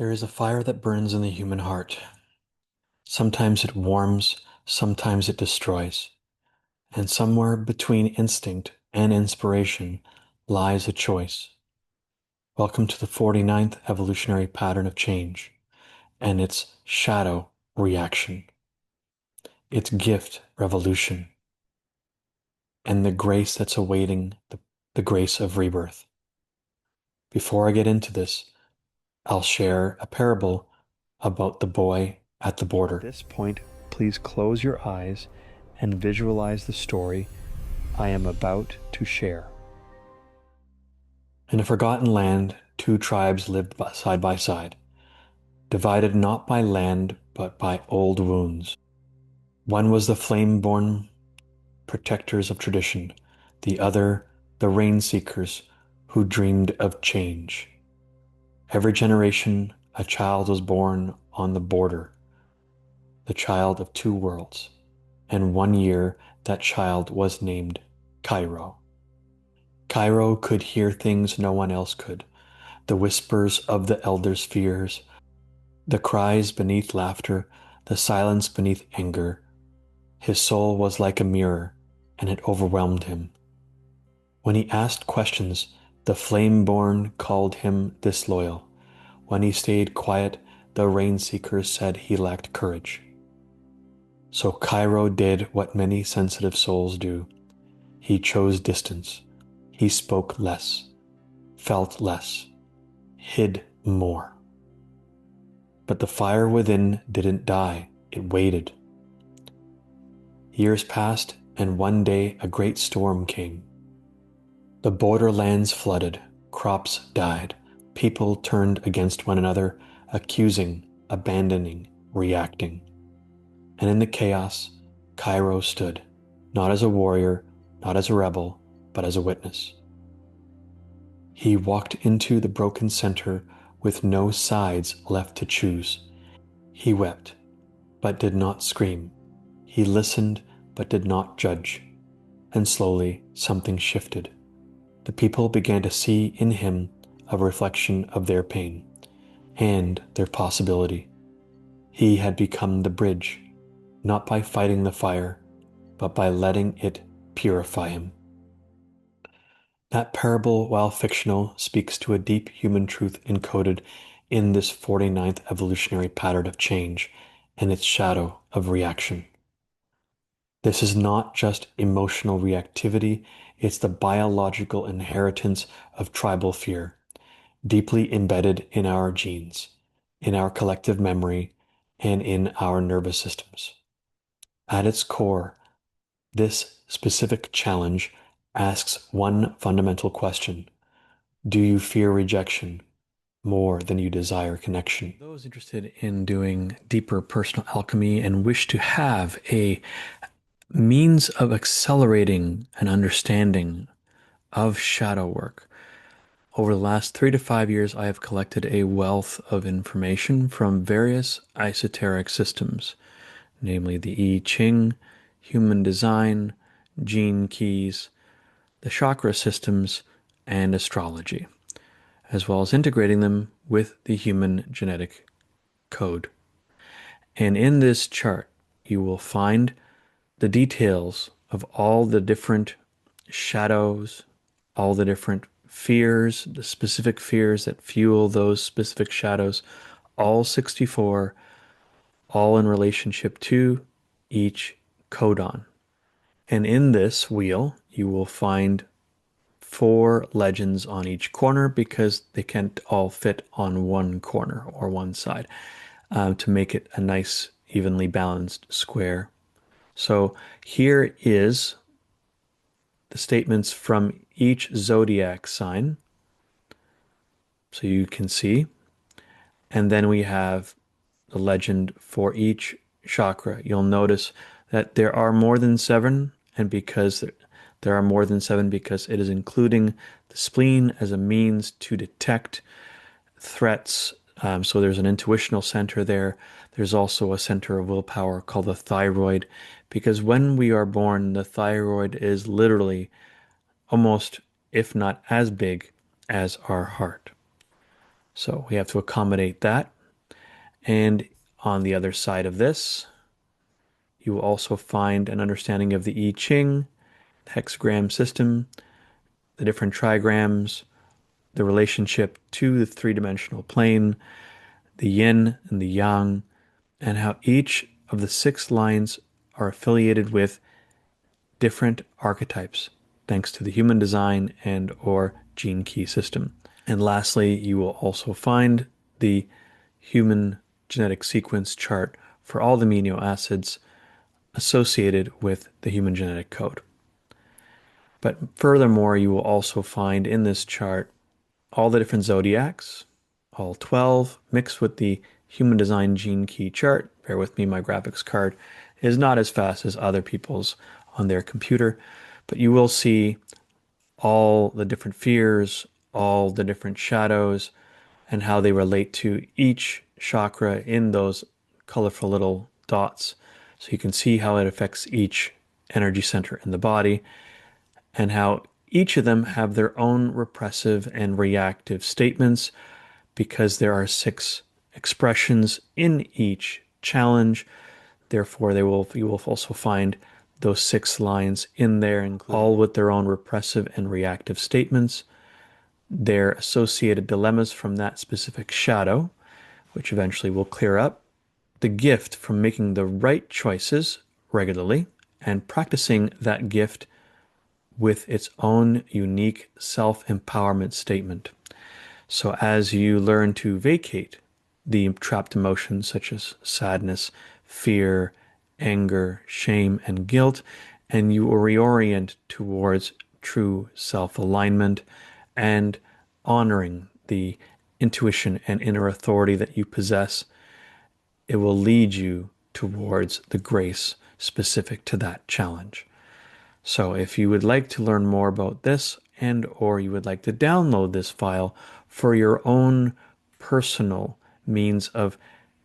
There is a fire that burns in the human heart. Sometimes it warms, sometimes it destroys. And somewhere between instinct and inspiration lies a choice. Welcome to the 49th evolutionary pattern of change and its shadow reaction, its gift revolution, and the grace that's awaiting the grace of rebirth. Before I get into this, I'll share a parable about the boy at the border. At this point, please close your eyes and visualize the story I am about to share. In a forgotten land, two tribes lived side by side, divided not by land but by old wounds. One was the flame-born protectors of tradition, the other the rain-seekers who dreamed of change. Every generation, a child was born on the border, the child of two worlds, and 1 year that child was named Cairo. Cairo could hear things no one else could, the whispers of the elders' fears, the cries beneath laughter, the silence beneath anger. His soul was like a mirror, and it overwhelmed him. When he asked questions, the flame-born called him disloyal. When he stayed quiet, the rain-seekers said he lacked courage. So Cairo did what many sensitive souls do. He chose distance. He spoke less, felt less, hid more. But the fire within didn't die, it waited. Years passed, and one day a great storm came. The borderlands flooded, crops died, people turned against one another, accusing, abandoning, reacting. And in the chaos, Cairo stood, not as a warrior, not as a rebel, but as a witness. He walked into the broken center with no sides left to choose. He wept, but did not scream. He listened, but did not judge. And slowly, something shifted. The people began to see in him a reflection of their pain and their possibility. He had become the bridge, not by fighting the fire, but by letting it purify him. That parable, while fictional, speaks to a deep human truth encoded in this 49th evolutionary pattern of change and its shadow of reaction. This is not just emotional reactivity, it's the biological inheritance of tribal fear, deeply embedded in our genes, in our collective memory, and in our nervous systems. At its core, this specific challenge asks one fundamental question. Do you fear rejection more than you desire connection? Those interested in doing deeper personal alchemy and wish to have a means of accelerating an understanding of shadow work. Over the last 3 to 5 years, I have collected a wealth of information from various esoteric systems, namely the I Ching, human design, gene keys, the chakra systems, and astrology, as well as integrating them with the human genetic code. And in this chart, you will find the details of all the different shadows, all the different fears, the specific fears that fuel those specific shadows, all 64, all in relationship to each codon. And in this wheel, you will find 4 legends on each corner because they can't all fit on one corner or one side to make it a nice, evenly balanced square. So here is the statements from each zodiac sign, so you can see. And then we have the legend for each chakra. You'll notice that there are more than 7, and because there are more than 7 because it is including the spleen as a means to detect threats. So there's an intuitional center there. There's also a center of willpower called the thyroid, because when we are born, the thyroid is literally almost, if not as big as our heart. So we have to accommodate that. And on the other side of this, you will also find an understanding of the I Ching, hexagram system, the different trigrams, the relationship to the three-dimensional plane, the yin and the yang, and how each of the 6 lines are affiliated with different archetypes, thanks to the human design and or gene key system. And lastly, you will also find the human genetic sequence chart for all the amino acids associated with the human genetic code. But furthermore, you will also find in this chart all the different zodiacs, all 12, mixed with the human design gene key chart. Bear with me, my graphics card is not as fast as other people's on their computer, but you will see all the different fears, all the different shadows, and how they relate to each chakra in those colorful little dots. So you can see how it affects each energy center in the body and how each of them have their own repressive and reactive statements because there are 6 expressions in each challenge. Therefore, you will also find those 6 lines in there, all with their own repressive and reactive statements, their associated dilemmas from that specific shadow, which eventually will clear up, the gift from making the right choices regularly and practicing that gift with its own unique self-empowerment statement. So as you learn to vacate the trapped emotions such as sadness, fear, anger, shame, and guilt, and you will reorient towards true self-alignment and honoring the intuition and inner authority that you possess, it will lead you towards the grace specific to that challenge. So if you would like to learn more about this and or you would like to download this file for your own personal means of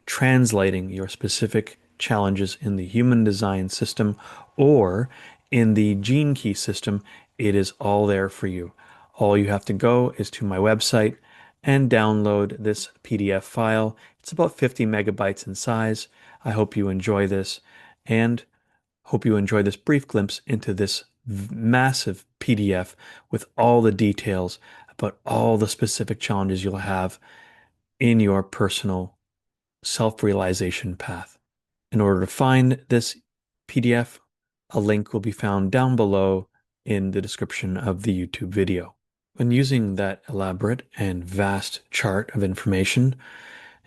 translating your specific challenges in the human design system or in the gene key system, it is all there for you. All you have to go is to my website and download this PDF file. It's about 50 megabytes in size. I hope you enjoy this and hope you enjoy this brief glimpse into this massive PDF with all the details about all the specific challenges you'll have in your personal self-realization path. In order to find this PDF, a link will be found down below in the description of the YouTube video. When using that elaborate and vast chart of information,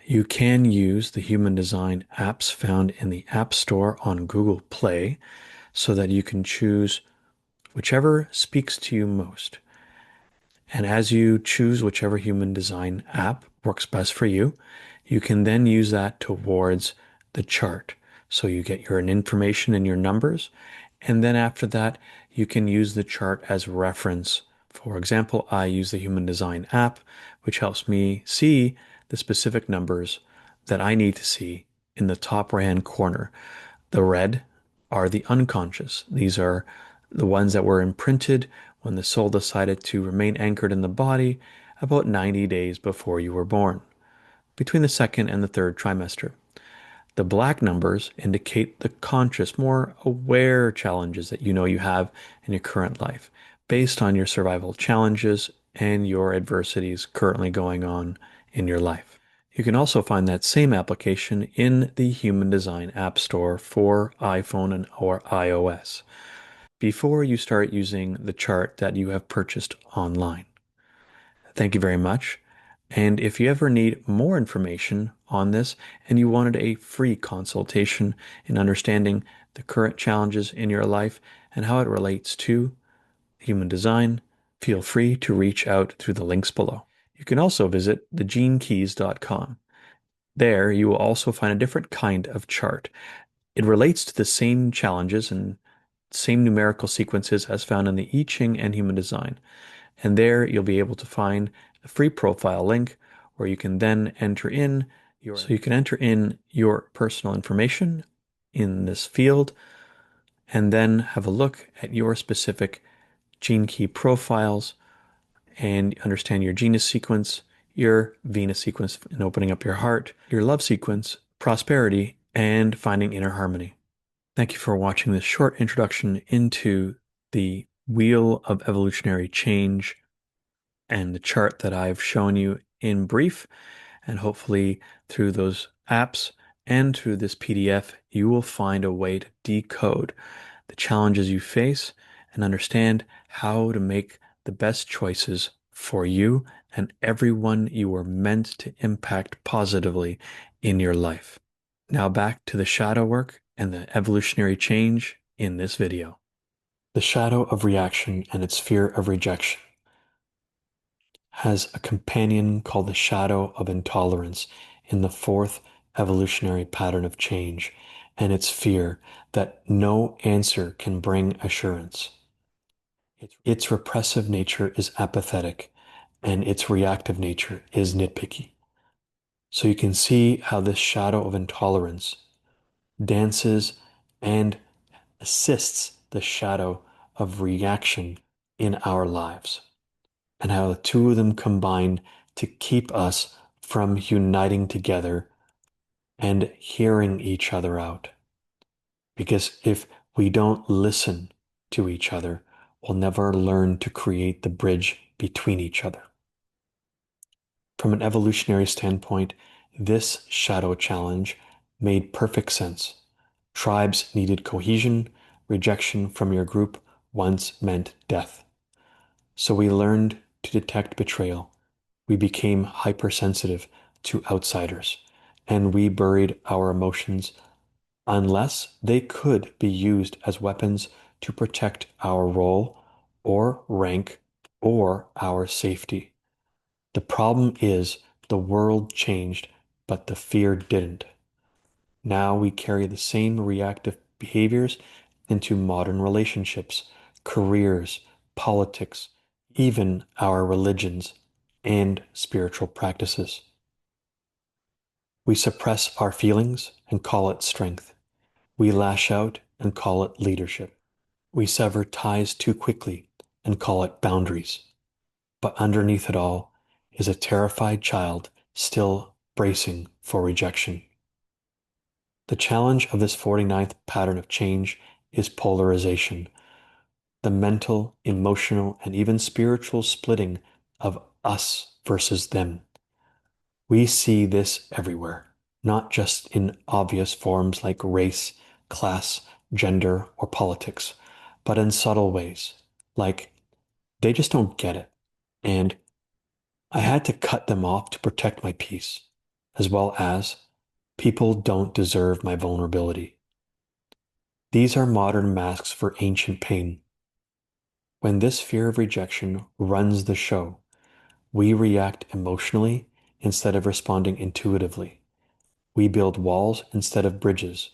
you can use the human design apps found in the App Store on Google Play so that you can choose whichever speaks to you most. And as you choose whichever human design app works best for you, you can then use that towards the chart. So you get your information and your numbers. And then after that, you can use the chart as reference. For example, I use the human design app, which helps me see the specific numbers that I need to see in the top right-hand corner. The red are the unconscious. These are the ones that were imprinted when the soul decided to remain anchored in the body about 90 days before you were born, between the second and the third trimester. The black numbers indicate the conscious, more aware challenges that you know you have in your current life, based on your survival challenges and your adversities currently going on in your life. You can also find that same application in the Human Design App Store for iPhone and or iOS before you start using the chart that you have purchased online. Thank you very much. And if you ever need more information on this and you wanted a free consultation in understanding the current challenges in your life and how it relates to human design, feel free to reach out through the links below. You can also visit thegenekeys.com. There, you will also find a different kind of chart. It relates to the same challenges and same numerical sequences as found in the I Ching and Human Design. And there you'll be able to find a free profile link where you can then enter in your personal information in this field and then have a look at your specific gene key profiles and understand your genus sequence, your Venus sequence in opening up your heart, your love sequence, prosperity, and finding inner harmony. Thank you for watching this short introduction into the Wheel of Evolutionary Change and the chart that I've shown you in brief. And hopefully through those apps and through this PDF, you will find a way to decode the challenges you face and understand how to make the best choices for you and everyone you were meant to impact positively in your life. Now back to the shadow work and the evolutionary change in this video. The shadow of reaction and its fear of rejection has a companion called the shadow of intolerance in the fourth evolutionary pattern of change, and its fear that no answer can bring assurance. Its repressive nature is apathetic, and its reactive nature is nitpicky. So you can see how this shadow of intolerance dances and assists the shadow of reaction in our lives, and how the two of them combine to keep us from uniting together and hearing each other out. Because if we don't listen to each other, we'll never learn to create the bridge between each other. From an evolutionary standpoint, this shadow challenge made perfect sense. Tribes needed cohesion. Rejection from your group once meant death. So we learned to detect betrayal. We became hypersensitive to outsiders, and we buried our emotions unless they could be used as weapons to protect our role or rank or our safety. The problem is the world changed, but the fear didn't. Now we carry the same reactive behaviors into modern relationships, careers, politics, even our religions and spiritual practices. We suppress our feelings and call it strength. We lash out and call it leadership. We sever ties too quickly and call it boundaries. But underneath it all is a terrified child still bracing for rejection. The challenge of this 49th pattern of change is polarization, the mental, emotional, and even spiritual splitting of us versus them. We see this everywhere, not just in obvious forms like race, class, gender, or politics, but in subtle ways, like they just don't get it, and I had to cut them off to protect my peace, as well as people don't deserve my vulnerability. These are modern masks for ancient pain. When this fear of rejection runs the show, we react emotionally instead of responding intuitively. We build walls instead of bridges.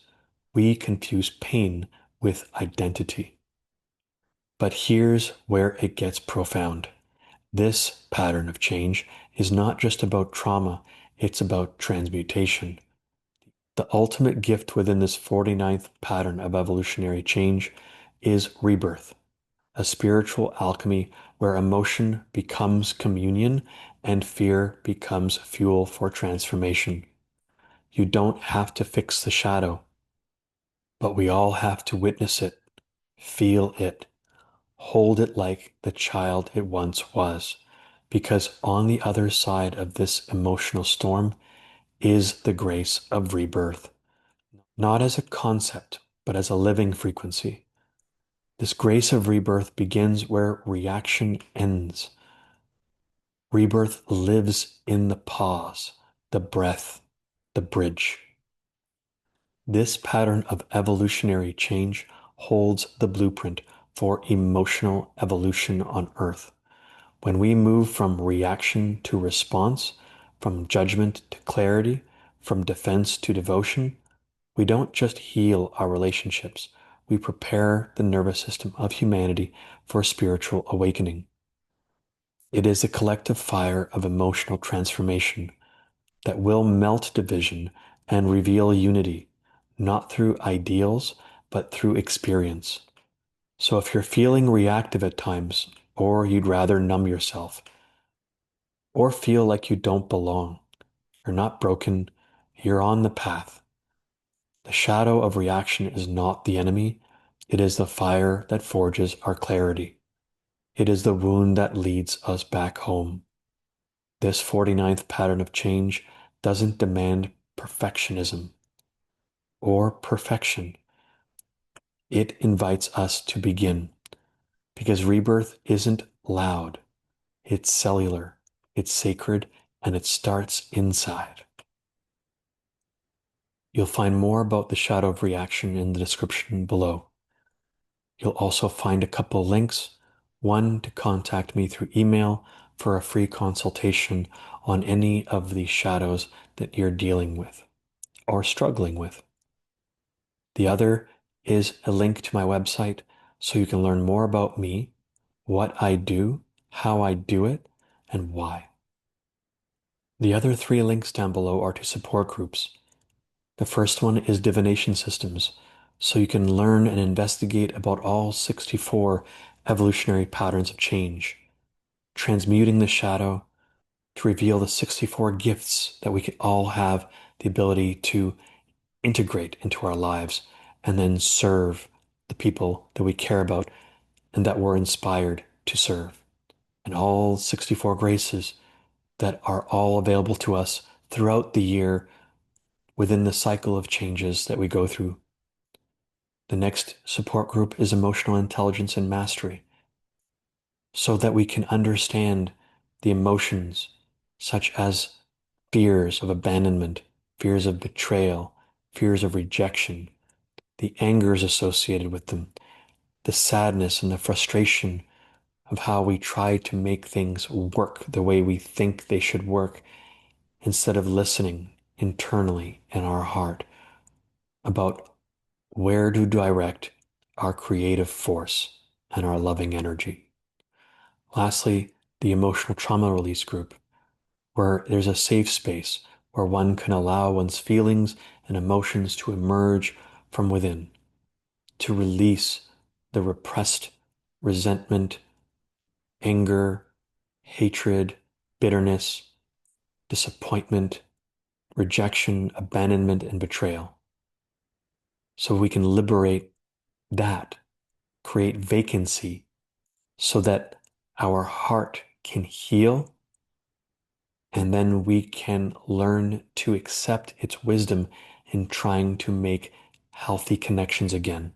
We confuse pain with identity. But here's where it gets profound. This pattern of change is not just about trauma, it's about transmutation. The ultimate gift within this 49th pattern of evolutionary change is rebirth, a spiritual alchemy where emotion becomes communion and fear becomes fuel for transformation. You don't have to fix the shadow, but we all have to witness it, feel it, hold it like the child it once was, because on the other side of this emotional storm is the grace of rebirth, not as a concept, but as a living frequency. This grace of rebirth begins where reaction ends. Rebirth lives in the pause, the breath, the bridge. This pattern of evolutionary change holds the blueprint for emotional evolution on Earth. When we move from reaction to response, from judgment to clarity, from defense to devotion, we don't just heal our relationships, we prepare the nervous system of humanity for spiritual awakening. It is a collective fire of emotional transformation that will melt division and reveal unity, not through ideals, but through experience. So if you're feeling reactive at times, or you'd rather numb yourself, or feel like you don't belong. You're not broken. You're on the path. The shadow of reaction is not the enemy. It is the fire that forges our clarity. It is the wound that leads us back home. This 49th pattern of change doesn't demand perfectionism or perfection. It invites us to begin because rebirth isn't loud. It's cellular, it's sacred, and it starts inside. You'll find more about the shadow of reaction in the description below. You'll also find a couple links, one to contact me through email for a free consultation on any of the shadows that you're dealing with or struggling with. The other is a link to my website so you can learn more about me, what I do, how I do it, and why. The other three links down below are to support groups. The first one is divination systems, so you can learn and investigate about all 64 evolutionary patterns of change, transmuting the shadow to reveal the 64 gifts that we can all have the ability to integrate into our lives and then serve the people that we care about and that we're inspired to serve. And all 64 graces that are all available to us throughout the year within the cycle of changes that we go through. The next support group is emotional intelligence and mastery, so that we can understand the emotions such as fears of abandonment, fears of betrayal, fears of rejection, the angers associated with them, the sadness and the frustration of how we try to make things work the way we think they should work instead of listening internally in our heart about where to direct our creative force and our loving energy. Lastly, the emotional trauma release group, where there's a safe space where one can allow one's feelings and emotions to emerge from within, to release the repressed resentment, anger, hatred, bitterness, disappointment, rejection, abandonment, and betrayal. So we can liberate that, create vacancy so that our heart can heal and then we can learn to accept its wisdom in trying to make healthy connections again.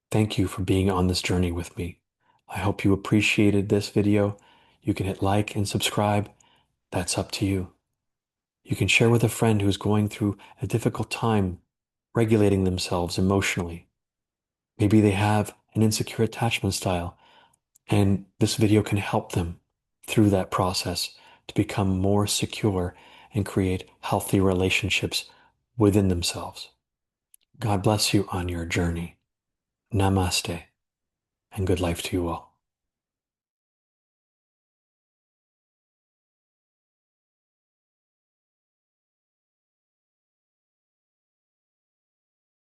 Thank you for being on this journey with me. I hope you appreciated this video. You can hit like and subscribe. That's up to you. You can share with a friend who's going through a difficult time regulating themselves emotionally. Maybe they have an insecure attachment style, and this video can help them through that process to become more secure and create healthy relationships within themselves. God bless you on your journey. Namaste, and good life to you all.